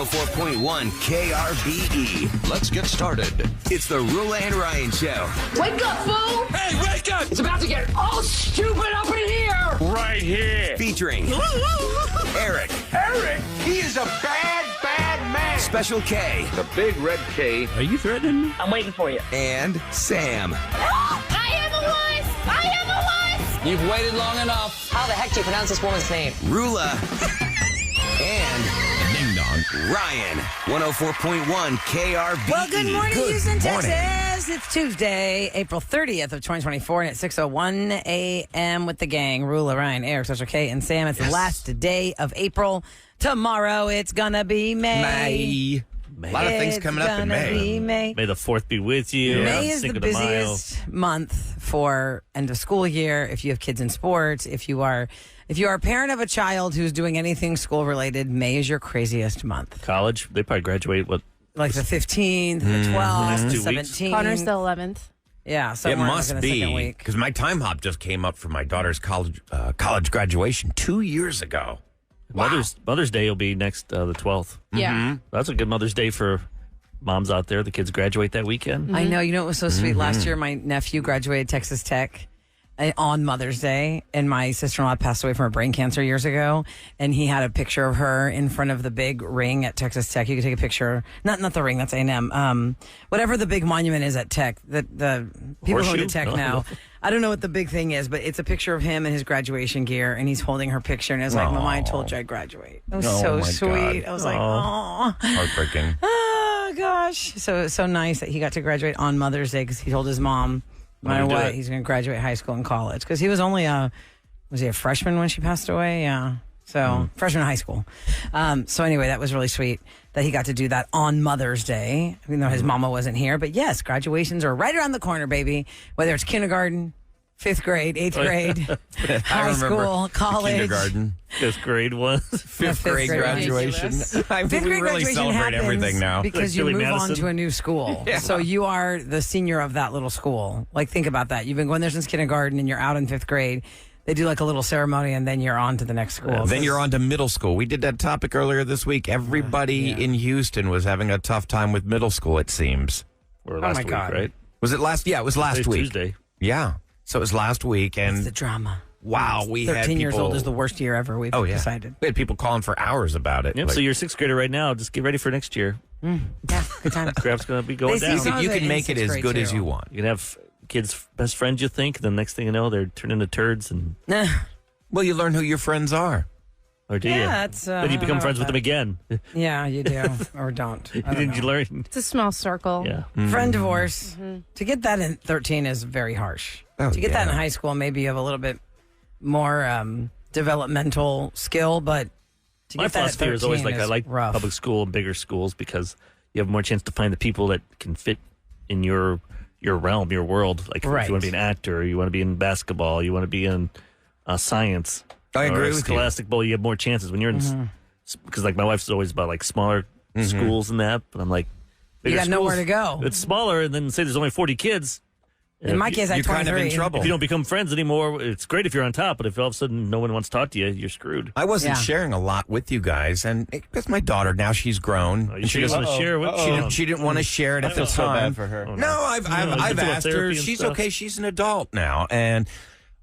104.1 KRBE. Let's get started. It's the Roula and Ryan Show. Wake up, fool! Hey, wake up! It's about to get all stupid up in here! Right here. Featuring Eric. Eric, he is a bad, bad man. Special K. The big red K. Are you threatening me? I'm waiting for you. And Sam. I am a wuss! I am a wuss! You've waited long enough. How the heck do you pronounce this woman's name? Roula. And Ding dong. Ryan. 104.1 KRBE. Well, good morning, Good Houston, morning. Texas. It's Tuesday, April 30th of 2024, and it's 6:01 a.m. with the gang. Roula, Ryan, Eric, Special K, and Sam. It's the last day of April. Tomorrow, it's gonna be May. May. A lot of things It's coming up in gonna May. be May. May the 4th be with you. May is the Cinco de Mayo. busiest month for end of school year. If you have kids in sports, if you are a parent of a child who's doing anything school related, May is your craziest month. College, they probably graduate, what, Like the 15th, the 12th, Last the 2 weeks. 17th. Connor's the 11th. Yeah, It somewhere must in the second be week. because my time hop just came up for my daughter's college graduation 2 years ago. Mother's Day will be next, the 12th. Yeah. That's a good Mother's Day for moms out there. The kids graduate that weekend. I know. You know what was so sweet? Last year, my nephew graduated Texas Tech on Mother's Day, and my sister-in-law passed away from her brain cancer years ago, and he had a picture of her in front of the big ring at Texas Tech. You could take a picture. Not the ring, that's A&M. Whatever the big monument is at Tech, the people who go to Horseshoe? Tech No. now. I don't know what the big thing is, but it's a picture of him in his graduation gear, and he's holding her picture, and it's like, Mama, I told you I'd graduate. It was Oh, so my sweet. God. I was like, oh. Heartbreaking. Oh gosh! So it's so nice that he got to graduate on Mother's Day because he told his mom, no matter Let me do what, it. he's going to graduate high school and college because he was only was he a freshman when she passed away? Yeah, so freshman in high school. So anyway, that was really sweet that he got to do that on Mother's Day, even though his mama wasn't here. But yes, graduations are right around the corner, baby. Whether it's kindergarten, 5th grade, 8th grade, high school, college. Kindergarten, 5th grade was. fifth fifth grade grade. graduation. I Fifth think we grade really graduation celebrate happens everything now. because Like you Billy move on Madison. to a new school. So you are the senior of that little school. Like, think about that. You've been going there since kindergarten, and you're out in 5th grade. They do like a little ceremony, and then you're on to the next school. Then you're on to middle school. We did that topic earlier this week. Everybody in Houston was having a tough time with middle school, it seems. Or last my week, God. right? Was it last? Yeah, it was last Today's week. Tuesday. Yeah. So it was last week. It's the And drama. wow, we had 13 people. years old is the worst year ever. We've decided. We had people calling for hours about it. Yep, Like, so you're a 6th grader right now. Just get ready for next year. Yeah, good time. Crap's going to be going They see down. some- you of it can in make it sixth as grade, good as too. you want. You can have kids' best friends, you think. The next thing you know, they're turning into turds. And Well, you learn who your friends are. Or do you? Yeah, that's. Then you become friends with them again. Yeah, you do. Or don't. I don't Didn't you know. learn? It's a small circle. Yeah. Friend divorce. To get that in 13 is very harsh. Oh, to get that in yeah. high school, maybe you have a little bit more developmental skill, but to My get that at philosophy 13 was always like I like rough. public school and bigger schools because you have more chance to find the people that can fit in your realm, your world. Like if Right. you want to be an actor, you want to be in basketball, you want to be in science. I agree or with you. Scholastic Bowl, you have more chances when you're in. Because like my wife's always about like smaller schools and that, but I'm like, You bigger got nowhere schools, to go. It's smaller, and then say there's only 40 kids. In my case, I You're had kind of 23. in trouble. If you don't become friends anymore, it's great if you're on top, but if all of a sudden no one wants to talk to you, you're screwed. I wasn't Yeah. sharing a lot with you guys, and because my daughter now she's grown, You and sure you want to share with she didn't want to share it at the feel so bad time. for her. Oh, No, I've You know, I've do asked her. therapy and She's stuff. okay. She's an adult now, and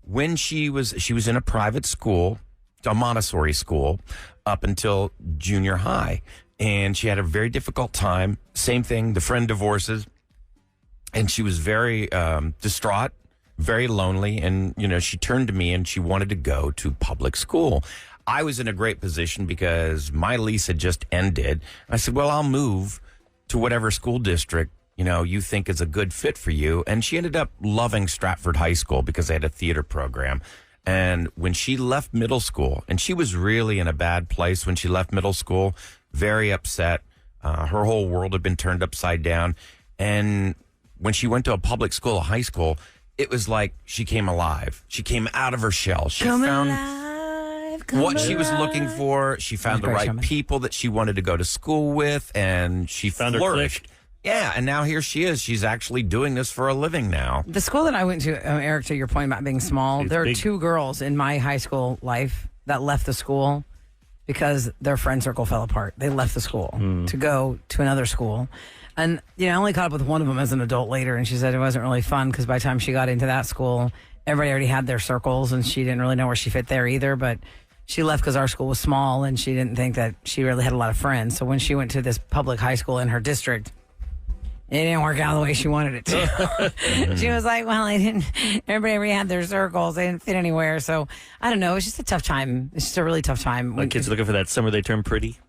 when she was in a private school, a Montessori school, up until junior high, and she had a very difficult time. Same thing. The friend divorces, and she was very distraught, very lonely, and she turned to me and she wanted to go to public school. I was in a great position because my lease had just ended. I said, well, I'll move to whatever school district you think is a good fit for you. And she ended up loving Stratford High School because they had a theater program. And when she left middle school, and she was really in a bad place when she left middle school, very upset. Her whole world had been turned upside down. And when she went to a public school, a high school, it was like she came alive. She came out of her shell. She found what she was looking for. She found the Great right showman. people that she wanted to go to school with, and she Found her flourished. clique. Yeah, and now here she is. She's actually doing this for a living now. The school that I went to, Eric, to your point about being small, It's there are big. 2 girls in my high school life that left the school because their friend circle fell apart. They left the school to go to another school. And, I only caught up with one of them as an adult later, and she said it wasn't really fun because by the time she got into that school, everybody already had their circles, and she didn't really know where she fit there either. But she left because our school was small, and she didn't think that she really had a lot of friends. So when she went to this public high school in her district, it didn't work out the way she wanted it to. She was like, well, everybody already had their circles. They didn't fit anywhere. So I don't know. It's just a tough time. It's just a really tough time. My kids are looking for that summer they turn pretty.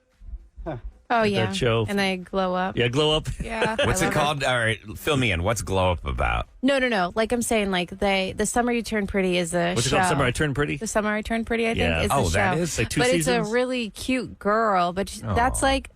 Oh, yeah. That show. And they glow up. Yeah, glow up. Yeah. What's it called? All right, fill me in. What's Glow Up about? No. Like I'm saying, like the summer you turn pretty is a What's show. it called? Summer I Turn Pretty? The summer I turned pretty, I think, Yeah. is the Oh, show. that is? Like 2 but seasons? it's a really cute girl. But that's like,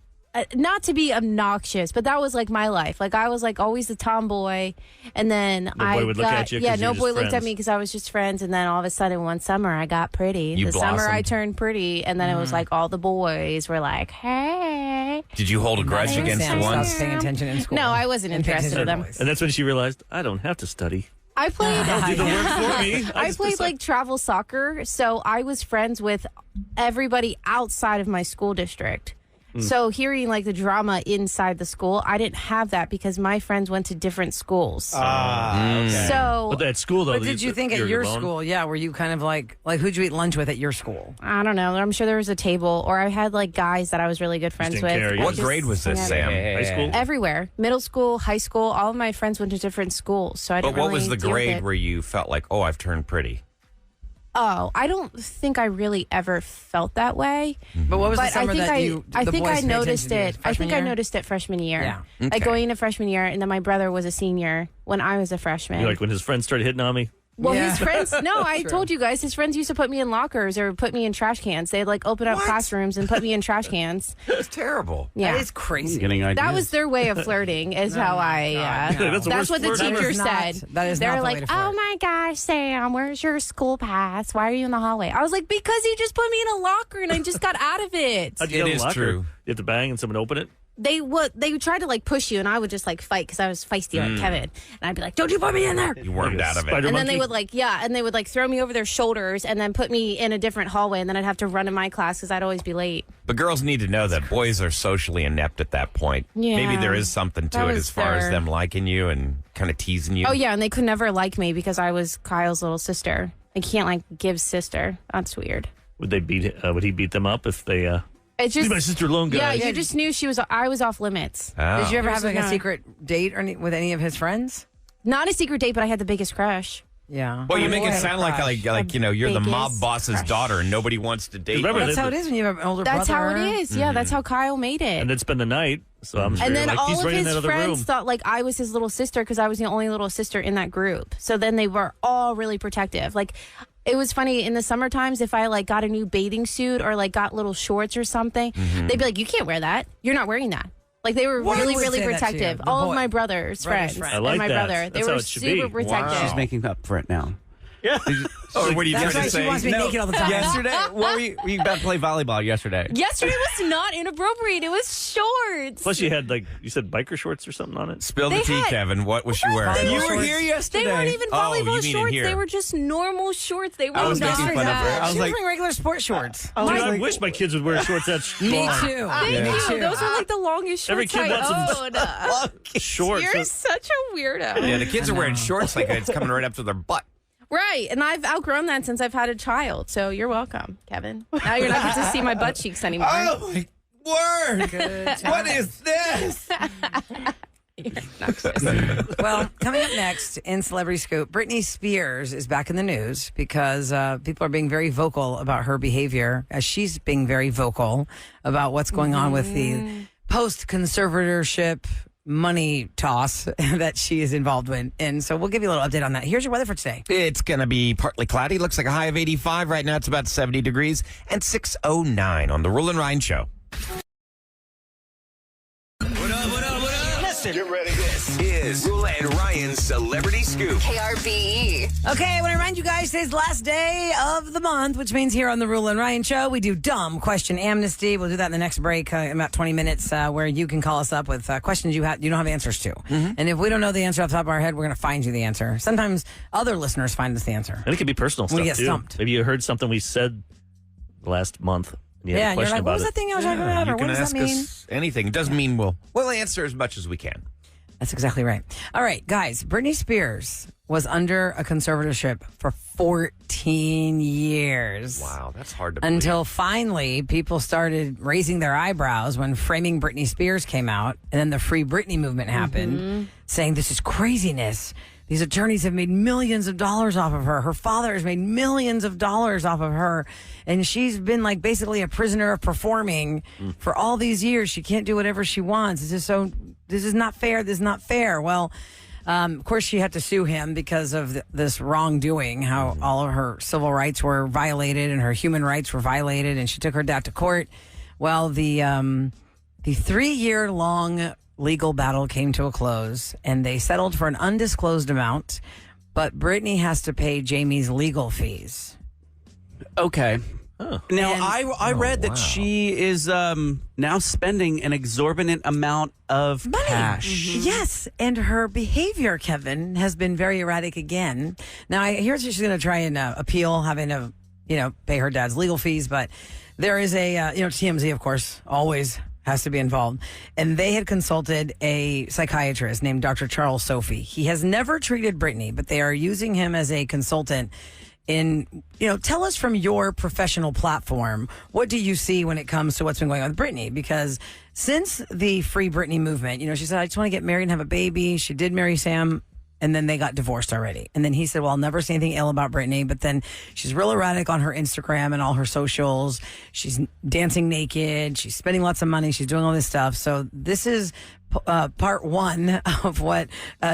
not to be obnoxious, but that was like my life. Like I was like always the tomboy, and then No boy would look at you 'cause you no were boy just looked at friends. me because I was just friends. And then all of a sudden, one summer I got pretty. You the summer I blossomed. turned pretty, and then it was like all the boys were like, "Hey." Did you hold a grudge Sam against stopped one? paying attention in school. No, I wasn't And picked his interested in them. boys. And that's when she realized, I don't have to study. I played. Do the work for me. I just played decide- like travel soccer, so I was friends with everybody outside of my school district. So hearing like the drama inside the school, I didn't have that because my friends went to different schools. So But at school, though. But did you think at you're your alone? school, were you kind of like who'd you eat lunch with at your school? I don't know. I'm sure there was a table, or I had like guys that I was really good friends didn't with. care, yeah. I What just grade was this, hung out Sam? High school? Everywhere, middle school, high school. All of my friends went to different schools, so I But didn't what really was the deal with grade it. where you felt like, oh, I've turned pretty? Oh, I don't think I really ever felt that way. But what was the But I summer think that I, you? I the think boys I paid attention noticed to you? it. I Freshman think I year? noticed it freshman year. Yeah. Okay. Like going into freshman year, and then my brother was a senior when I was a freshman. Like when his friends started hitting on me. Well, Yeah. his friends, no, I told you guys, his friends used to put me in lockers or put me in trash cans. They'd like open up What? classrooms and put me in trash cans. It's terrible. Yeah. That is crazy. Getting ideas. That was their way of flirting, is how I. no. That's the That's worst what the flirt ever. teacher That is not- said. that is They're not the way like, to flirt. "Oh my gosh, Sam, where's your school pass? Why are you in the hallway?" I was like, "Because he just put me in a locker and I just got out of it." How'd you It get in is the locker? true. You have to bang and someone open it? They tried to like push you, and I would just like fight because I was feisty like Kevin, and I'd be like, "Don't you put me in there!" You wormed out of it. Spider And then they monkey? would like throw me over their shoulders and then put me in a different hallway, and then I'd have to run in my class because I'd always be late. But girls need to know that boys are socially inept at that point. Yeah. Maybe there is something to That it was as far as their- them liking you and kind of teasing you. Oh yeah, and they could never like me because I was Kyle's little sister. I can't like give sister. That's weird. Would they beat? Would he beat them up if they? It's Leave just my sister alone, yeah. guys. You just knew I was off limits. Oh. Did you ever have like a Yeah. secret date with any of his friends? Not a secret date, but I had the biggest crush. Yeah. Well, you Oh, make boy, I it had a sound like crush. you're the mob biggest boss's crush. daughter and nobody wants to date Remember you. That's the- how it is when you have an older That's brother. how it is. Yeah, that's how Kyle made it. And then spend the night. So I'm sure And then like, all he's of right in his that other friends room. thought like I was his little sister because I was the only little sister in that group. So then they were all really protective. Like it was funny in the summer times if I like got a new bathing suit or like got little shorts or something, they'd be like, "You can't wear that. You're not wearing that." Like they were Why really, would really say that to you? protective. The All boy- of my brother's friends, friends. I and like my that. brother, they That's how were it should super be. protective. She's making up for it now. Yeah. Oh, what are you That's trying why to she say? wants me naked all the time. Yesterday, what were you about to play volleyball yesterday? Yesterday was not inappropriate. It was shorts. Plus, you had like you said biker shorts or something on it. Spill the They tea, had- Kevin. What was she wearing? You were here yesterday. They weren't even Oh, you volleyball mean in shorts. here. They were just normal shorts. They were I was not making fun of her. that. I was She was like, wearing regular sport shorts. Dude, I wish my kids would wear shorts that strong. Me too. Thank Me you. too. Those are like the longest Every shorts kid wants I some own. shorts. You're such a weirdo. Yeah, the kids are wearing shorts like it's coming right up to their butt. Right, and I've outgrown that since I've had a child. So you're welcome, Kevin. Now you're not going to see my butt cheeks anymore. Oh my word! What is this? Well, coming up next in Celebrity Scoop, Britney Spears is back in the news because people are being very vocal about her behavior as she's being very vocal about what's going on with the post-conservatorship money toss that she is involved with. And so we'll give you a little update on that. Here's your weather for today. It's going to be partly cloudy. Looks like a high of 85. Right now it's about 70 degrees and 6:09 on the Roula and Ryan Show. Listen. Get ready. This is Roula and Ryan's Celebrity Scoop. KRBE. Okay, I want to remind you guys today's the last day of the month, which means here on the Roula and Ryan Show, we do Dumb Question Amnesty. We'll do that in the next break in about 20 minutes where you can call us up with questions you don't have answers to. And if we don't know the answer off the top of our head, we're going to find you the answer. Sometimes other listeners find us the answer. And it could be personal We stuff get too. stumped. Maybe you heard something we said last month, and You had a Yeah, and you're question like, what about was it. that thing I was talking about? You Or what can does ask that mean? us anything. It doesn't mean we'll answer as much as we can. That's exactly right. All right, guys, Britney Spears was under a conservatorship for 14 years. Wow, that's hard to believe. Until finally people started raising their eyebrows when Framing Britney Spears came out, and then the Free Britney movement happened, saying this is craziness. These attorneys have made millions of dollars off of her. Her father has made millions of dollars off of her. And she's been like basically a prisoner of performing for all these years. She can't do whatever she wants. This is not fair. This is not fair. Well, of course, she had to sue him because of this wrongdoing, how all of her civil rights were violated and her human rights were violated. And she took her dad to court. Well, the 3-year-long legal battle came to a close, and they settled for an undisclosed amount, but Britney has to pay Jamie's legal fees. Okay. Oh. Now, And- I read that she is now spending an exorbitant amount of Money. cash. Yes, and her behavior, Kevin, has been very erratic again. Now, I hear she's going to try and appeal, having to, pay her dad's legal fees, but there is a, TMZ, of course, always has to be involved. And they had consulted a psychiatrist named Dr. Charles Sophie. He has never treated Britney, but they are using him as a consultant in, tell us from your professional platform, what do you see when it comes to what's been going on with Britney? Because since the Free Britney movement, she said, I just want to get married and have a baby. She did marry Sam, and then they got divorced already. And then he said, well, I'll never say anything ill about Britney. But then she's real erratic on her Instagram and all her socials. She's dancing naked. She's spending lots of money. She's doing all this stuff. So this is part one of what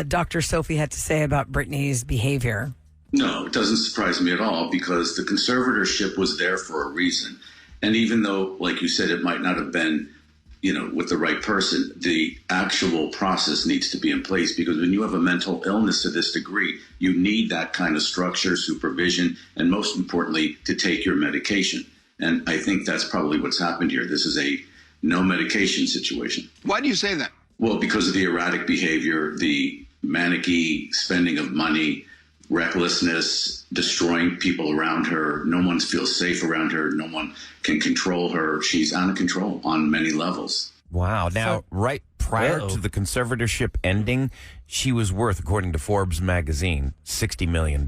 Dr. Sophie had to say about Britney's behavior. No, it doesn't surprise me at all because the conservatorship was there for a reason. And even though, like you said, it might not have been, with the right person, the actual process needs to be in place because when you have a mental illness to this degree, you need that kind of structure, supervision, and most importantly, to take your medication. And I think that's probably what's happened here. This is a no medication situation. Why do you say that? Well, because of the erratic behavior, the manicky spending of money, recklessness, destroying people around her. No one feels safe around her. No one can control her. She's out of control on many levels. Wow. Now, right prior to the conservatorship ending, she was worth, according to Forbes magazine, $60 million.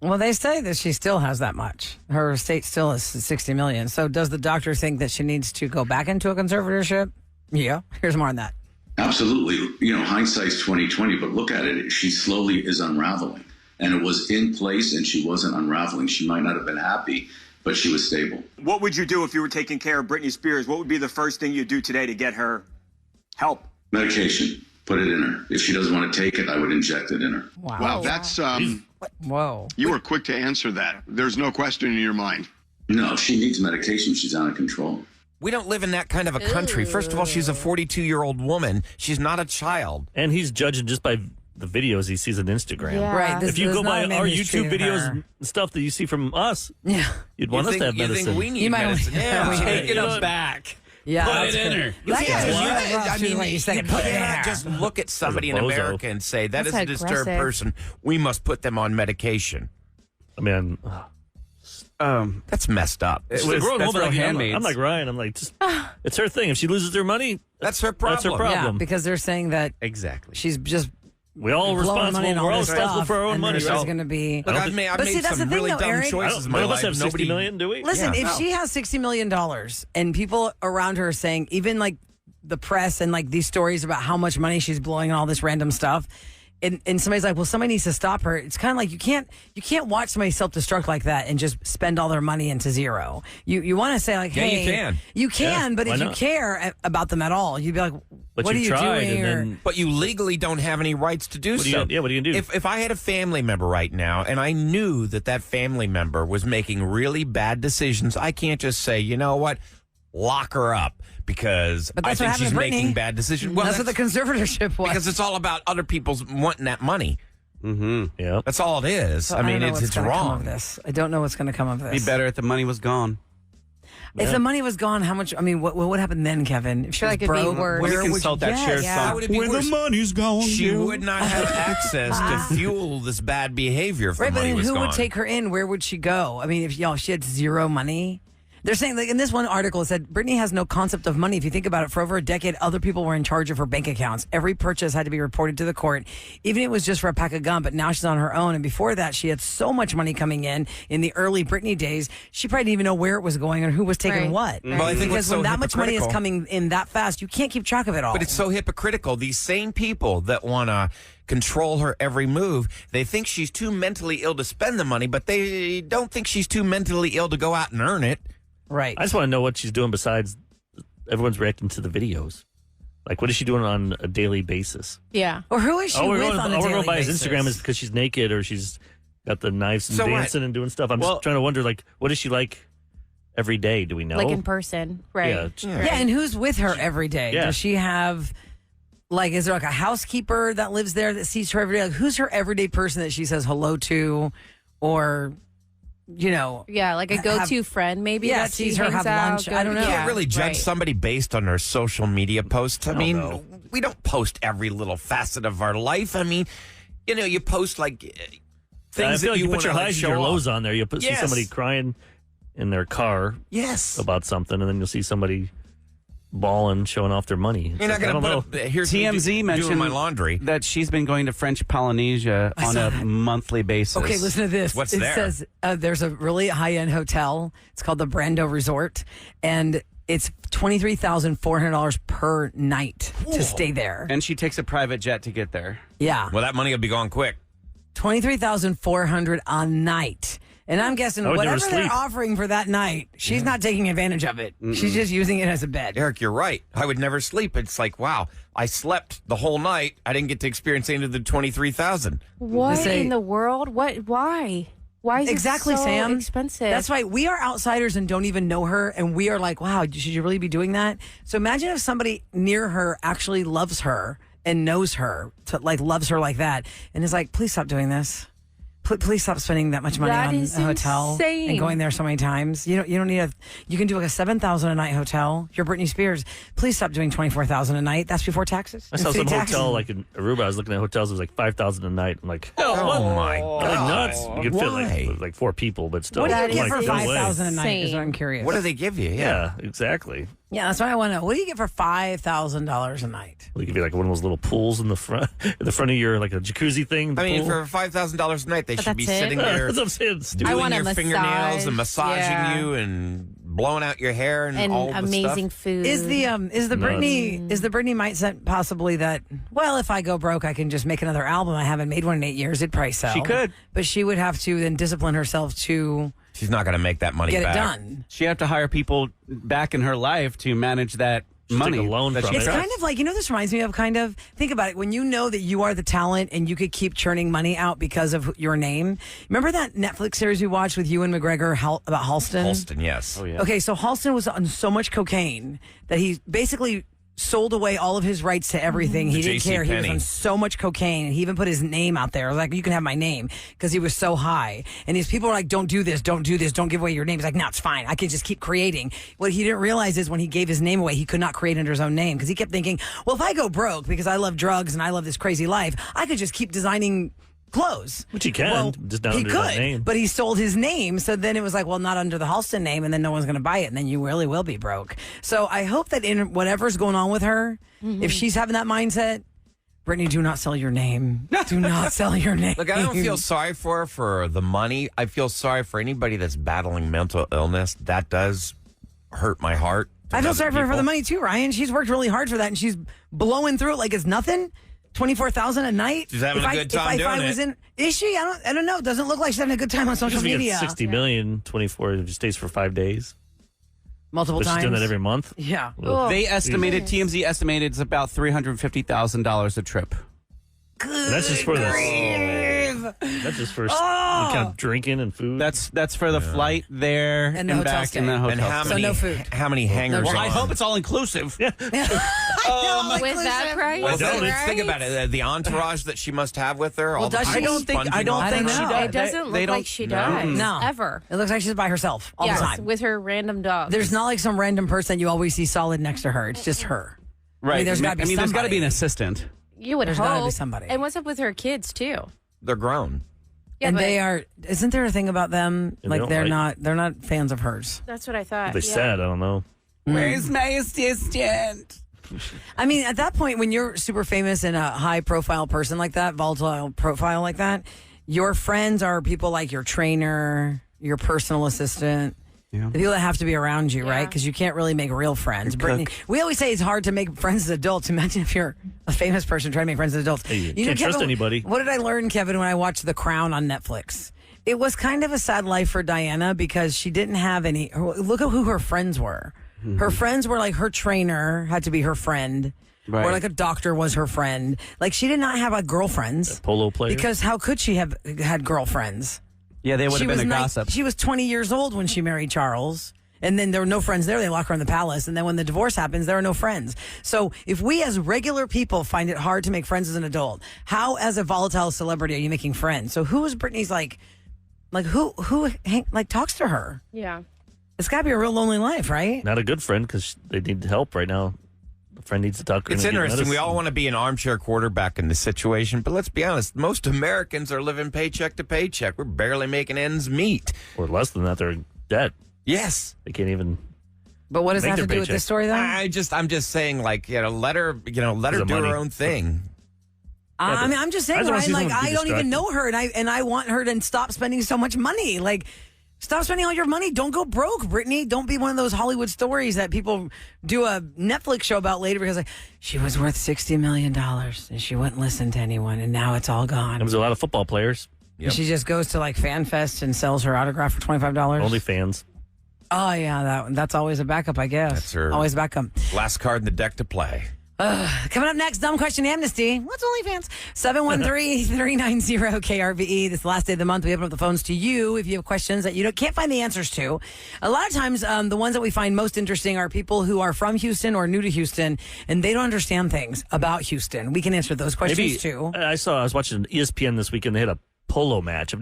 Well, they say that she still has that much. Her estate still is $60 million. So does the doctor think that she needs to go back into a conservatorship? Yeah. Here's more on that. Absolutely. Hindsight's 20/20, but look at it. She slowly is unraveling. And it was in place and she wasn't unraveling. She might not have been happy, but she was stable. What would you do if you were taking care of Britney Spears? What would be the first thing you'd do today to get her help? Medication. Put it in her. If she doesn't want to take it, I would inject it in her. Wow. Wow, that's Whoa. you were quick to answer that. There's no question in your mind. No, she needs medication. She's out of control. We don't live in that kind of a country. First of all, she's a 42-year-old woman. She's not a child. And he's judging just by the videos he sees on Instagram. Yeah. Right. If you go by not a man our who's YouTube treated videos her. and stuff that you see from us, Yeah. you'd want us to have You medicine. think we need You might medicine? want- Yeah. we- Take it up back. Yeah. Put that's it in good. her. That Yeah, guy's you- right rough, I too, mean, when you said you it. Put it in cannot her. just look at somebody in bozo. America and say, that is That's a disturbed aggressive. person. We must put them on medication. I mean, That's messed up. she's a grown that's woman. real Like, handmaids. I'm like Ryan. I'm like, just it's her thing. If she loses her money, That's her problem. That's her problem. Yeah, because they're saying that Exactly. she's just we all blowing responsible. money and We're all all this responsible stuff, for our own and money. there's Right? going to be. Look, I've made But see, that's some the thing, really though, dumb Eric. choices in None my of us life. have 60 million, do we? Listen, Yeah. if No. she has $60 million and people around her are saying, even like the press and like these stories about how much money she's blowing on all this random stuff, and somebody's like, well, somebody needs to stop her. It's kind of like you can't watch somebody self-destruct like that and just spend all their money into zero. You want to say like, Yeah, hey, you can. you can, Yeah, but why if you not? care about them at all, you'd be like, But what are you you tried, doing? and Or- then But you legally don't have any rights to do What do so. you- what are you gonna do? If I had a family member right now and I knew that family member was making really bad decisions, I can't just say, you know what, lock her up because But I that's what think happened she's to Britney. making bad decisions. Well, that's what the conservatorship was. because it's all about other people's wanting that money. yeah. That's all it is. I don't mean, know what's it's gonna come wrong. of this. I don't know what's going to come of this. Be better if the money was gone. If the money was gone, how much? I mean, what would happen then, Kevin? If she feel was like it'd be broke, worse. When where you would consult that yes, share yeah. How song, would it be when worse? the money's gone, She would not have access to fuel this bad behavior if Right, the but money then was who gone. would take her in? Where would she go? I mean, if she had zero money, They're saying, like in this one article, it said Britney has no concept of money. If you think about it, for over a decade, other people were in charge of her bank accounts. Every purchase had to be reported to the court, even if it was just for a pack of gum. But now she's on her own. And before that, she had so much money coming in the early Britney days. She probably didn't even know where it was going or who was taking what. Well, I think because when that much money is coming in that fast, you can't keep track of it all. But it's so hypocritical. These same people that want to control her every move, they think she's too mentally ill to spend the money, but they don't think she's too mentally ill to go out and earn it. Right. I just want to know what she's doing besides everyone's reacting to the videos. Like, what is she doing on a daily basis? Yeah. Or who is she with on a daily going by basis? his Instagram is because she's naked or she's got the knives and So dancing and doing stuff. I'm just trying to wonder, like, what is she like every day? Do we know? Like in person, right? Yeah, and who's with her every day? Yeah. Does she have, like, is there like a housekeeper that lives there that sees her every day? Like, who's her everyday person that she says hello to or, you know? Yeah, like a go-to friend maybe that she sees her hangs have out, lunch. go I don't to- know. You can't really judge right. somebody based on their social media posts. I mean, know. we don't post every little facet of our life. I mean, you know, you post like things I feel that like you put wanna, your like, highs and show your off. lows on there. You see Yes. somebody crying in their car Yes. about something, and then you'll see somebody bawling, showing off their money. It's You're not like, I going to don't put know. up, here's me TMZ doing mentioned my laundry. that she's been going to French Polynesia on saw a that. monthly basis. Okay, listen to this. What's it there? says there's a really high-end hotel. It's called the Brando Resort, and it's $23,400 per night to stay there. And she takes a private jet to get there. Yeah, Well, that money will be gone quick. $23,400 a night. And I'm guessing I would never whatever they're sleep. offering for that night, she's not taking advantage of it. She's just using it as a bed. Eric, you're right. I would never sleep. It's like, wow, I slept the whole night. I didn't get to experience any of the 23,000. What They say- in the world? What? Why? Why is Exactly, it so Sam. expensive? That's why we are outsiders and don't even know her, and we are like, wow, should you really be doing that? So imagine if somebody near her actually loves her and knows her, loves her like that, and is like, please stop doing this. Please stop spending that much money That on is a hotel insane. and going there so many times. You don't need you can do like a $7,000 a night hotel. You're Britney Spears. Please stop doing $24,000 a night. That's before taxes. I saw and some city taxes. hotel like in Aruba. I was looking at hotels. It was like $5,000 a night. I'm like, Oh, my God. like nuts. You could fit Why? like 4 people, but still. What do you I'm get like, for no way. $5,000 a night? Is what I'm curious. What do they give you? Yeah, exactly. Yeah, that's what I want to know. What do you get for $5,000 a night? Well, you could be like one of those little pools in the front of your like a jacuzzi thing. the I mean, pool. for $5,000 a night, they should be that's it? sitting there That's what I'm saying. Stupid. I doing want a your massage. fingernails and massaging Yeah. you and blowing out your hair and, and all the amazing stuff. food. Is the Britney mindset possibly that, well, if I go broke I can just make another album? I haven't made one in 8 years. It'd probably sell. She could. But she would have to then discipline herself to She's not going to make that money get back. it done. She have to hire people back in her life to manage that money. take a loan that from she it. It's trusts. kind of like, this reminds me of think about it. When you know that you are the talent and you could keep churning money out because of your name. Remember that Netflix series we watched with Ewan McGregor about Halston? Halston, yes. Oh, yeah. Okay, so Halston was on so much cocaine that he basically sold away all of his rights to everything. He didn't care. He was JCPenney. on so much cocaine, and he even put his name out there. Like, you can have my name, because he was so high. And his people were like, don't do this, don't do this, don't give away your name. He's like, no, it's fine. I can just keep creating. What he didn't realize is when he gave his name away, he could not create under his own name, because he kept thinking, well, if I go broke because I love drugs and I love this crazy life, I could just keep designing clothes. Which he can, Well, just not he under could, that name. but he sold his name. So then it was like, well, not under the Halston name, and then no one's going to buy it, and then you really will be broke. So I hope that in whatever's going on with her, if she's having that mindset, Britney, do not sell your name. Do not sell your name. Look, I don't feel sorry for her for the money. I feel sorry for anybody that's battling mental illness. That does hurt my heart. I feel Other sorry for her for people. the money too, Ryan. She's worked really hard for that, and she's blowing through it like it's nothing. $24,000 a night. She's having a good time if I doing was it. Is she? I don't know. Doesn't look like she's having a good time on social She media. gets 60 million, 24 if she stays for 5 days. Multiple But times. she's doing that every month. Yeah. Well, They estimated, TMZ estimated it's about $350,000 a trip. and that's just for the. That's just for kind of drinking and food. That's for the flight there And and, the hotel back stay. and the hotel. And how So many, no food. How many hangers well, on? I hope it's all inclusive. with that price? Well, Don't think about it. The entourage that she must have with her. all the does she? people I don't think sponging off she her. does. It doesn't They look don't- like she no. does. No. Ever. It looks like she's by herself all Yes, the time. with her random dog. There's not like some random person you always see solid next to her. It's just her. Right. there's gotta be there's got to somebody. be an assistant. You would There's hope. gotta be somebody. And what's up with her kids too? They're grown. Yeah, and but they are. Isn't there a thing about them? Yeah, Like they're they're not fans of hers. that's what I thought. They said, I don't know. Where's my assistant? I mean, at that point, when you're super famous and a high profile person like that, volatile profile like that, your friends are people like your trainer, your personal assistant. Yeah. The people that have to be around you, right? Because you can't really make real friends. Your Brittany, we always say it's hard to make friends as adults. Imagine if you're a famous person trying to make friends as adults. Hey, you can't trust Kevin, anybody. What did I learn, Kevin, when I watched The Crown on Netflix? It was kind of a sad life for Diana because she didn't have any. Look at who her friends were. Her friends were like her trainer had to be her friend. Right. Or like a doctor was her friend. Like she did not have like girlfriends. Polo player. Because how could she have had girlfriends? Yeah, they would have been a gossip. She was 20 years old when she married Charles. And then there were no friends there. They lock her in the palace. And then when the divorce happens, there are no friends. So if we as regular people find it hard to make friends as an adult, how as a volatile celebrity are you making friends? So who is Britney's who talks to her? Yeah. It's got to be a real lonely life, right? Not a good friend because they need help right now. The friend needs to talk. It's interesting. We all want to be an armchair quarterback in this situation, but let's be honest. Most Americans are living paycheck to paycheck. We're barely making ends meet. Or less than that, they're in debt. Yes. They can't even. But what does that Make have to their do with paycheck. this story, though? I'm just saying, let her do money. her own thing. I mean, I'm just saying, I don't Ryan, see someone I be don't even distracted. know her, and I want her to stop spending so much money. Like, stop spending all your money. Don't go broke, Britney. Don't be one of those Hollywood stories that people do a Netflix show about later because she was worth $60 million and she wouldn't listen to anyone, and now it's all gone. There was a lot of football players. And she just goes to like Fan Fest and sells her autograph for $25. Only fans. Oh yeah, that's always a backup, I guess. That's her always backup. last card in the deck to play. Coming up next, Dumb Question Amnesty. What's OnlyFans? 713-390-KRBE. This is the last day of the month. We open up the phones to you if you have questions that you can't find the answers to. A lot of times, the ones that we find most interesting are people who are from Houston or new to Houston, and they don't understand things about Houston. We can answer those questions too. I was watching ESPN this weekend. They had a polo match.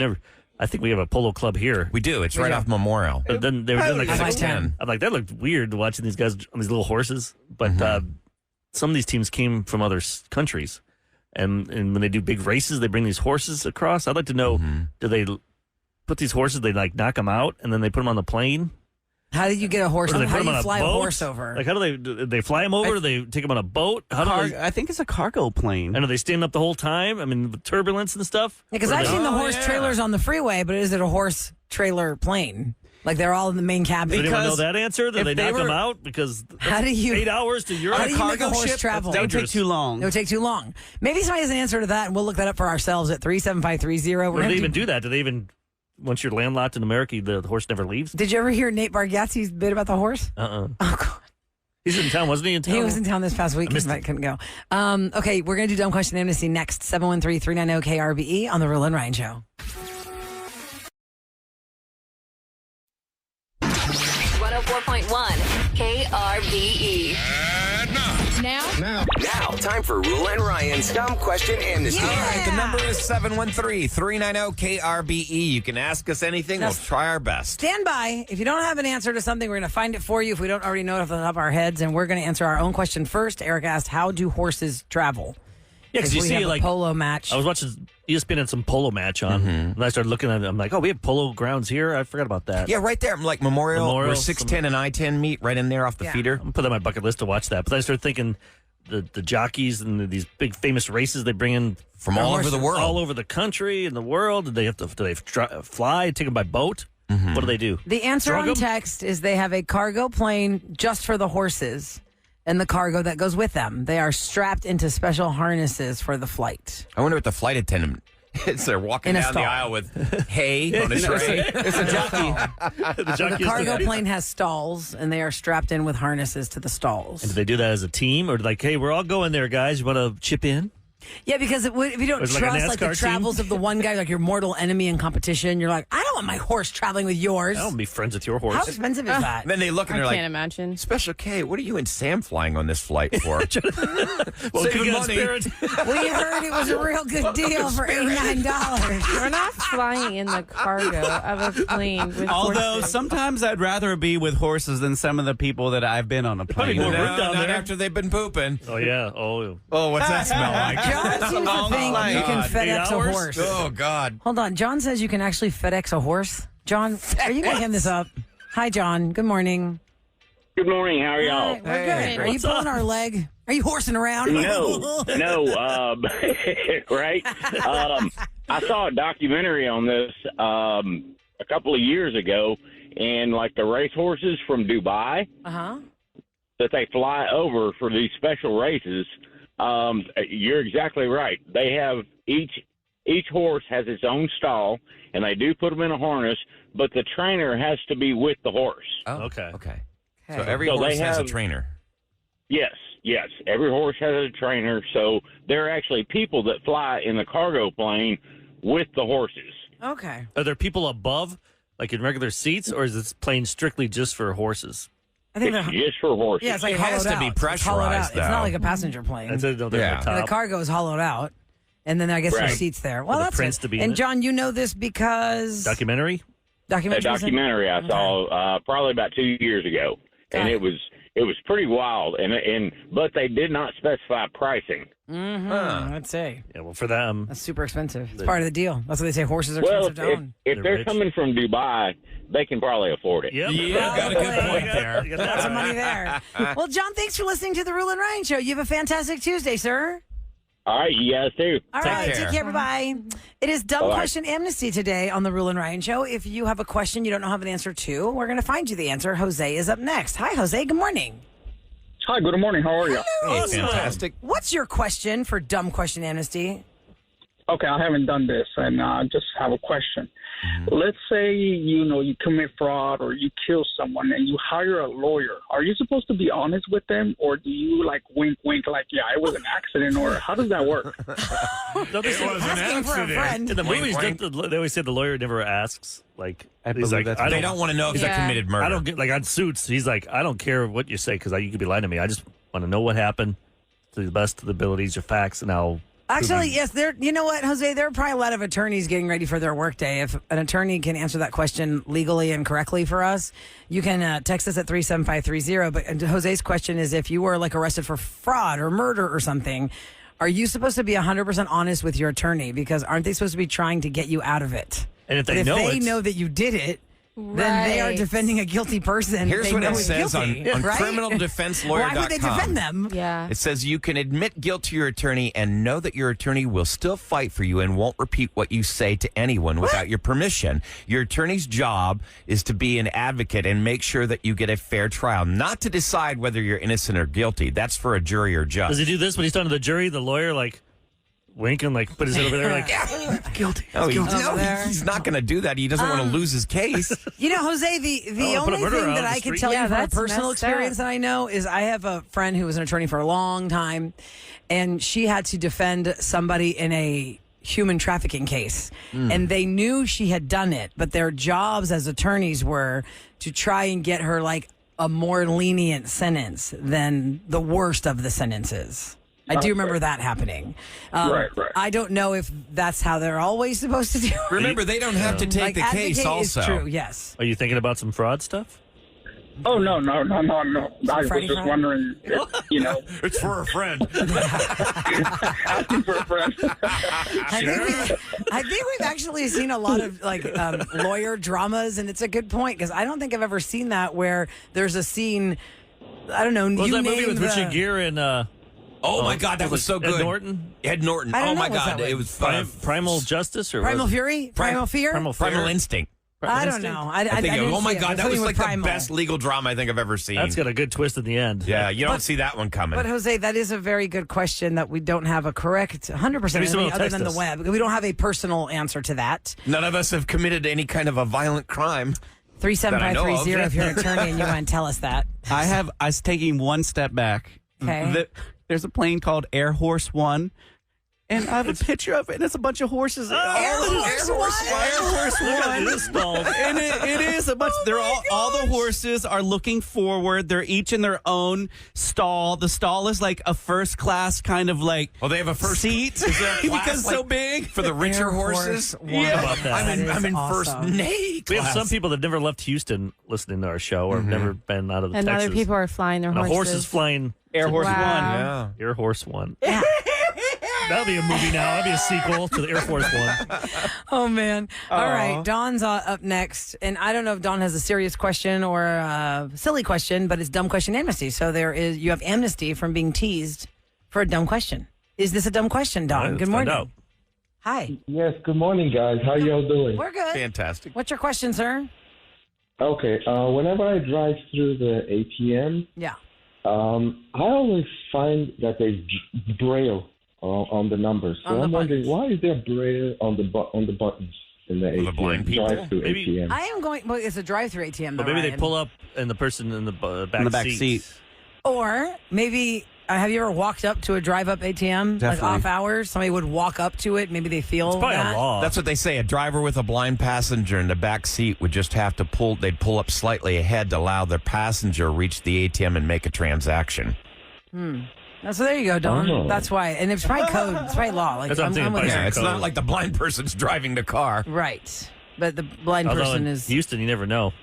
I think we have a polo club here. We do. It's right off Memorial. But then they were doing like I like 6'10". I'm like, that looked weird watching these guys on these little horses. But some of these teams came from other countries. And when they do big races, they bring these horses across. I'd like to know, do they put these horses, they like knock them out, and then they put them on the plane? How do you get a horse? Or do they How put do them you on fly a boat? horse over? Like, how do they fly them over? Do they take them on a boat? How do they? I think it's a cargo plane. And are they staying up the whole time? I mean, with turbulence and stuff? Because Or I've they- seen the horse trailers on the freeway, but is it a horse trailer plane? Like they're all in the main cabin. Does anyone know that answer? Do if they they knock them were- out? Because How do you- 8 hours to Europe? How do you make a horse ship? travel? That's That would take dangerous. too long. It would take too long. Maybe somebody has an answer to that, and we'll look that up for ourselves at 37530. Or do they even do that? Do they even, once you're landlocked in America, the horse never leaves? Did you ever hear Nate Bargatze's bit about the horse? Uh-uh. Oh, God. He's in town, wasn't he? In town? He was in town this past week, missed but couldn't go. Okay, we're going to do Dumb Question Amnesty next. 713-390-KRBE on The Roula and Ryan Show. 104.1 KRBE. Now, time for Roula and Ryan's Dumb Question Amnesty. All right, the number is 713-390-KRBE. You can ask us anything. We'll try our best. Stand by. If you don't have an answer to something, we're going to find it for you if we don't already know it off the top of our heads, and we're going to answer our own question first. Eric asked, how do horses travel? Yeah, because you we see, have a like, polo match. I was watching ESPN had some polo match on, and I started looking at it. I'm like, oh, we have polo grounds here? I forgot about that. Yeah, right there. I'm like Memorial where 610 and I-10 meet right in there off the feeder. I'm going to put that on my bucket list to watch that. But then I started thinking the jockeys and these big famous races they bring in from all over the world. All over the country and the world. Do they fly, take them by boat? What do they do? The answer Drug on 'em? text is they have a cargo plane just for the horses and the cargo that goes with them. They are strapped into special harnesses for the flight. I wonder what the flight attendant is. They're walking In a down the stall. aisle with hay on a tray. It's a jockey. The cargo plane has stalls, and they are strapped in with harnesses to the stalls. And do they do that as a team? Or like, hey, we're all going there, guys. You want to chip in? Yeah, because if you don't Or is it like a trust like the NASCAR team? travels of the one guy, like your mortal enemy in competition, you're like, I don't want my horse traveling with yours. I don't be friends with your horse. How expensive is that? And then they look and I they're can't like, imagine. Special K, what are you and Sam flying on this flight for? Well, Saving good money. spirit. We heard it was a real good deal for $89. We're not flying in the cargo of a plane with Although horses. sometimes I'd rather be with horses than some of the people that I've been on a plane more with. room down not there. after they've been pooping. Oh, yeah. Oh, Oh, what's that smell like? John seems to think you can God. FedEx 8 a hours? horse. Oh, God. Hold on. John says you can actually FedEx a horse. John, are you making this up? Hi, John. Good morning. Good morning. How are y'all? Hi, we're good. Are you What's pulling up? our leg? Are you horsing around? No, right? I saw a documentary on this a couple of years ago, and like the racehorses from Dubai Uh-huh. that they fly over for these special races. You're exactly right. They have each horse has its own stall, and they do put them in a harness, but the trainer has to be with the horse. Oh, Okay. Okay. So every So horse they has a have- trainer. Yes. Every horse has a trainer, so there are actually people that fly in the cargo plane with the horses. Okay. Are there people above, like in regular seats, or is this plane strictly just for horses? I think It's they're, just for horses. yeah, it's like It has hollowed to be out. It's hollowed out. pressurized, It's not though. like a passenger plane. That's it. No, they're Yeah. at the And the top. cargo is hollowed out. And then I guess there's Right. seats there. Well, For the that's prince it. to be in And it. John, you know this because Documentary? A documentary. was in- documentary I saw probably about 2 years ago, and it was pretty wild. But they did not specify pricing. Let's say Yeah, well, for them. that's super expensive. It's part of the deal. That's what they say. Horses are Well, expensive to own. if They're they're rich. coming from Dubai, they can probably afford it. Yep. Yeah, got a good point there. You got Lots that of money there. Well, John, thanks for listening to the Roula and Ryan Show. You have a fantastic Tuesday, sir. All right, you guys too. All Take right, care. take care. Bye-bye. It is Dumb Bye-bye. Question Amnesty today on the Roula and Ryan Show. If you have a question you don't know have an answer to, we're going to find you the answer. Jose is up next. Hi, Jose. Good morning. Hi, good morning. How are you? Hey, Awesome. fantastic. What's your question for Dumb Question Amnesty? Okay, I haven't done this, and I just have a question. Mm-hmm. Let's say, you commit fraud or you kill someone and you hire a lawyer. Are you supposed to be honest with them, or do you, wink, like, yeah, it was an accident, or how does that work? No, they say- Asking for a friend. in the Wink, movies, wink. they always say the lawyer never asks. Like, I he's believe like, that's I right. They don't want to know if they Yeah. committed murder. I don't get, like, on Suits, he's like, I don't care what you say because you could be lying to me. I just want to know what happened to the best of the abilities, your facts, and I'll. Actually, yes, you know what, Jose? There are probably a lot of attorneys getting ready for their workday. If an attorney can answer that question legally and correctly for us, you can text us at 37530. But Jose's question is, if you were arrested for fraud or murder or something, are you supposed to be 100% honest with your attorney? Because aren't they supposed to be trying to get you out of it? And if But they if know they it, know that you did it, then they are Right. defending a guilty person. Here's they what know it is says guilty, on right? criminaldefenselawyer.com. Why would they defend them? Yeah. It says you can admit guilt to your attorney and know that your attorney will still fight for you and won't repeat what you say to anyone without your permission. Your attorney's job is to be an advocate and make sure that you get a fair trial, not to decide whether you're innocent or guilty. That's for a jury or judge. does he do this when he's talking to the jury? The lawyer, wink and put his head over there, like, guilty. No, Over there. he's not going to do that. He doesn't want to lose his case. You know, Jose, the Oh, put a only murderer thing out that on I the can street. tell Yeah, you from a that's personal messed experience up. that I know is I have a friend who was an attorney for a long time, and she had to defend somebody in a human trafficking case. And they knew she had done it, but their jobs as attorneys were to try and get her a more lenient sentence than the worst of the sentences. I do remember that happening. Right. I don't know if that's how they're always supposed to do it. Remember, they don't have to take the case advocate also. is true, yes. Are you thinking about some fraud stuff? Oh, no. I was Freddie just fraud? wondering if, It's for a friend. asking for a friend. I think we've actually seen a lot of lawyer dramas, and it's a good point because I don't think I've ever seen that where there's a scene. I don't know. What was you that movie name with the- Richard Gere and Oh, my God, that was so good. Ed Norton? Ed Norton. I don't Oh, know my what's God. that It one. was Primal Justice or Primal Fury, Primal Fear. Primal Instinct. I don't know. I I think, didn't oh my see it. God, I'm that was familiar with the Primal. best legal drama I think I've ever seen. That's got a good twist in the end. Yeah, you don't But- see that one coming. But Jose, that is a very good question that we don't have a correct 100% Maybe someone will other text than the us. web. We don't have a personal answer to that. None of us have committed any kind of a violent crime. 37530 if you're an attorney and you want to tell us that. I was taking one step back. Okay. There's a plane called Air Horse One. And I have a picture of it, and it's a bunch of horses. Air Horse One. And it is a bunch. They're all the horses are looking forward. They're each in their own stall. The stall is like a first class kind of like. Oh, they have a first seat. Is there a class, because it's so big for the richer horses? Yeah, about that. I'm in first nay class. We have some people that never left Houston listening to our show or have never been out of the And Texas. other people are flying their horses. A horse is flying. Air Horse One. Yeah. Air Horse One. Yeah. That'll be a movie now. That'll be a sequel to the Air Force One. Oh, man. All right. Dawn's up next. And I don't know if Dawn has a serious question or a silly question, but it's dumb question amnesty. So you have amnesty from being teased for a dumb question. Is this a dumb question, Dawn? Right, good morning. Hi. Yes, good morning, guys. How y'all doing? We're good. Fantastic. What's your question, sir? Okay. Whenever I drive through the ATM, I always find that there's Braille on the numbers. So I'm wondering, why is there Braille on the buttons in the ATM? blind people? Drive-through ATM. I am going. Well, it's a drive-through ATM. But though, maybe they Ryan. pull up and the person in the back seat. Or maybe. Have you ever walked up to a drive-up ATM, like off hours? Somebody would walk up to it. Maybe they feel It's probably that. a law. That's what they say. A driver with a blind passenger in the back seat would just have to pull. They'd pull up slightly ahead to allow their passenger reach the ATM and make a transaction. So there you go, Dawn. Oh. That's why. And it's probably code. It's probably law. Like, That's what I'm thinking. with you. Yeah, it's not like the blind person's driving the car. Right. But the blind Although person in is. Houston, you never know.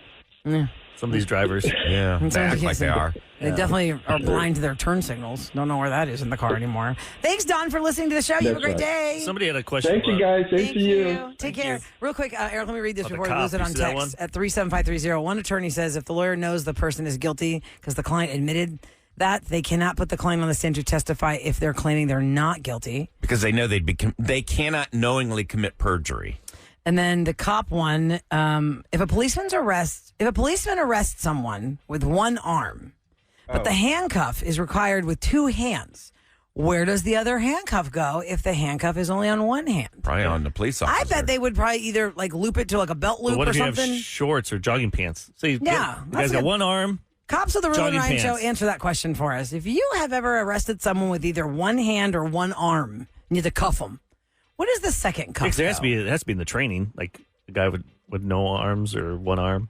Yeah. Some of these drivers. Yeah, And they sometimes act you like can't they see- are. They definitely are blind to their turn signals. Don't know where that is in the car anymore. Thanks, Don, for listening to the show. You have a great day. Somebody had a question. Thank you, guys. Thank you. Take care. Real quick, Eric, let me read this About the before we lose cop. it You on see that text. one? At 37530, one attorney says if the lawyer knows the person is guilty because the client admitted that, they cannot put the client on the stand to testify if they're claiming they're not guilty. Because they know they cannot knowingly commit perjury. And then the cop one, if a policeman arrests someone with one arm, but the handcuff is required with two hands, where does the other handcuff go if the handcuff is only on one hand? Probably on the police officer. I bet they would probably either like loop it to like a belt But loop what or if you something. have shorts or jogging pants? So you Yeah, the that's guy's got good. one arm. Cops of the Roula and jogging Ryan Show, pants. answer that question for us. If you have ever arrested someone with either one hand or one arm, you need to cuff them. What is the second cuff? Because it has go? to be. It has to be in the training. Like a guy with no arms or one arm.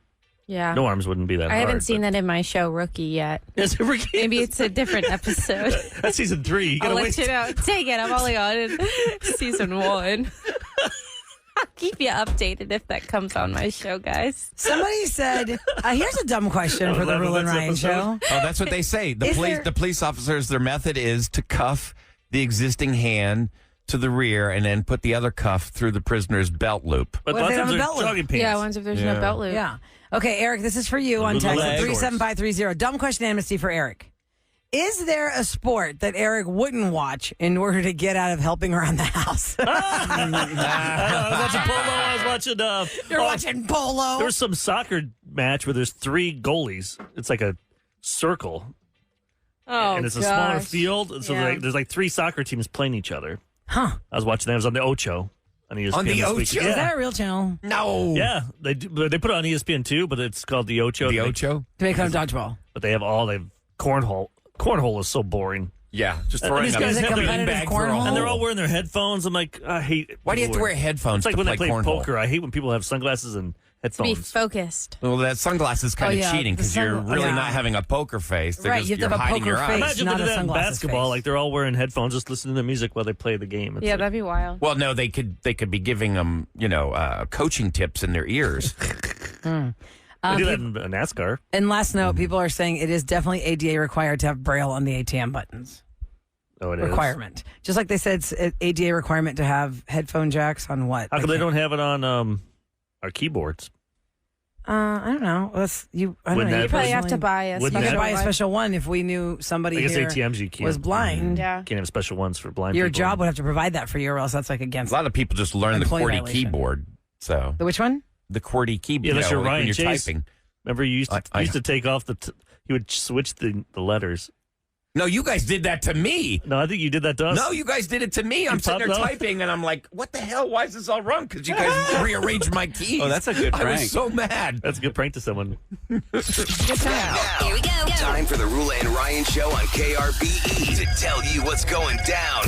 Yeah. No arms wouldn't be that I hard. haven't seen that in my show, Rookie, yet. Is it Rookie? Maybe it's a different episode. That's season 3. You I'll gotta let wait. you know. Take it. I'm only on in season 1. I'll keep you updated if that comes on my show, guys. Somebody said, here's a dumb question for the Roula and Ryan Show. Oh, that's what they say. The police officers, their method is to cuff the existing hand to the rear and then put the other cuff through the prisoner's belt loop. But What if they lots of don't have a them belt are loop? jogging pants. Yeah, ones if there's no belt loop. Yeah. Okay, Eric, this is for you on Little text at leg. 37530. Dumb question amnesty for Eric. Is there a sport that Eric wouldn't watch in order to get out of helping around the house? I was watching polo. I was watching. You're watching polo. There was some soccer match where there's 3 goalies. It's like a circle. Oh, and it's a smaller gosh. field. And so Yeah. there's like 3 soccer teams playing each other. Huh. I was watching that. It was on the Ocho. On ESPN On the this week. Ocho? Is Yeah. that a real channel? No. Yeah, they put it on ESPN too, but it's called the Ocho. The Ocho? To make fun of dodgeball. But they have cornhole. Cornhole is so boring. Yeah, just And throwing these a guys Is it have their competitive beanbag for a cornhole? hole. And they're all wearing their headphones. I'm like, I hate. Why do you have to people wear headphones It's like to when they play play cornhole? poker. I hate when people have sunglasses and To be headphones. focused. Well, that sunglasses is kind Oh, of yeah, cheating the because you're really yeah. not having a poker face. They're Right, just, you have to you're have a hiding poker your eyes. face. Imagine not they a did that in sunglasses basketball. face. Like they're all wearing headphones, just listening to music while they play the game. It's Yeah, like- that'd be wild. Well, no, they could be giving them, coaching tips in their ears. they do that in NASCAR. And last note, people are saying it is definitely ADA required to have Braille on the ATM buttons. Oh, it is. Requirement. Just like they said, it's an ADA requirement to have headphone jacks on what? How come they don't have it on our keyboards? I don't know. I don't Wouldn't know. that You probably have to buy a Wouldn't You that- could special buy a one. special one if we knew somebody I guess here ATMs you can't. was blind. Yeah. Can't have special ones for blind Your people. job would have to provide that for you, or else that's like A against lot of people just learn the Employee QWERTY violation. keyboard. So the which one? the QWERTY keyboard. Yeah, unless you're like Ryan when you're Chase. typing. Remember, you used to take off you would switch the letters. No, you guys did that to me. No, I think you did that to us. No, you guys did it to me. I'm sitting there popped off? typing, and I'm like, what the hell? Why is this all wrong? Because you guys rearranged my keys. Oh, that's a good I prank. was so mad. That's a good prank to someone. Now, Here we go. time for the Roula and Ryan Show on KRBE to tell you what's going down.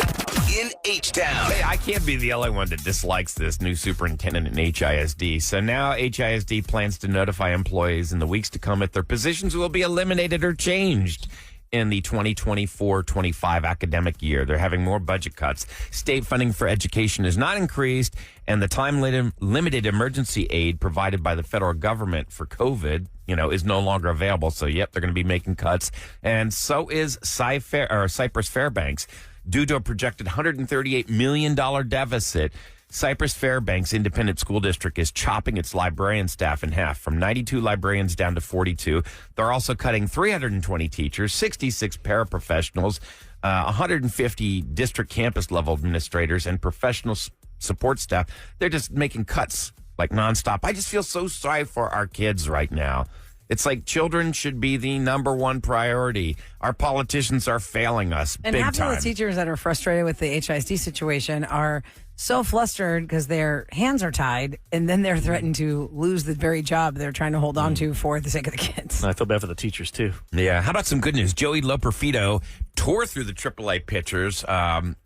in H-Town. Hey, I can't be the only one that dislikes this new superintendent in HISD. So now HISD plans to notify employees in the weeks to come if their positions will be eliminated or changed in the 2024-25 academic year. They're having more budget cuts. State funding for education is not increased, and the time-limited emergency aid provided by the federal government for COVID, is no longer available. So, they're going to be making cuts. And so is Cypress Fairbanks. Due to a projected $138 million deficit, Cypress Fairbanks Independent School District is chopping its librarian staff in half, from 92 librarians down to 42. They're also cutting 320 teachers, 66 paraprofessionals, 150 district campus level administrators, and professional support staff. They're just making cuts like nonstop. I just feel so sorry for our kids right now. It's like children should be the number one priority. Our politicians are failing us and big half time. of the teachers that are frustrated with the HISD situation are so flustered because their hands are tied, and then they're threatened to lose the very job they're trying to hold on to for the sake of the kids. I feel bad for the teachers, too. Yeah. How about some good news? Joey Loperfido tore through the AAA pitchers.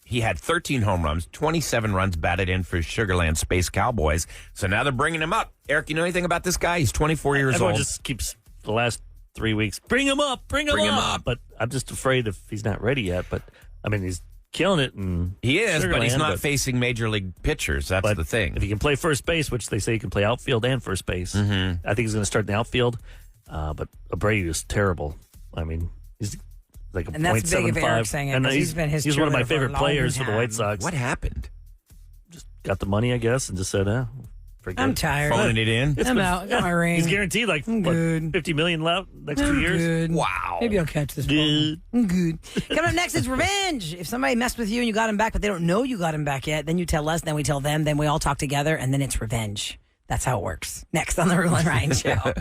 He had 13 home runs, 27 runs batted in for Sugarland Space Cowboys. So now they're bringing him up. Eric, you know anything about this guy? He's 24 years Everyone old. just keeps the last 3 weeks, bring him up. Bring him up. But I'm just afraid if he's not ready yet. But, he's killing it. And he is, but he's not but facing major league pitchers. That's the thing. If he can play first base, which they say he can play outfield and first base, I think he's going to start in the outfield. But Abreu is terrible. He's like a and that's big if Eric's saying it, and he's been his he's one of my favorite players for the White Sox. What happened? Just got the money, I guess, and just said, forget I'm tired. Phoning it in? I'm out. Got my ring. He's guaranteed like $50 million left next 2 years. Good. Wow. Maybe I'll catch this one. I'm good. Coming up next, it's revenge. If somebody messed with you and you got him back, but they don't know you got him back yet, then you tell us, then we tell them, then we all talk together, and then it's revenge. That's how it works. Next on the Roula and Ryan Show.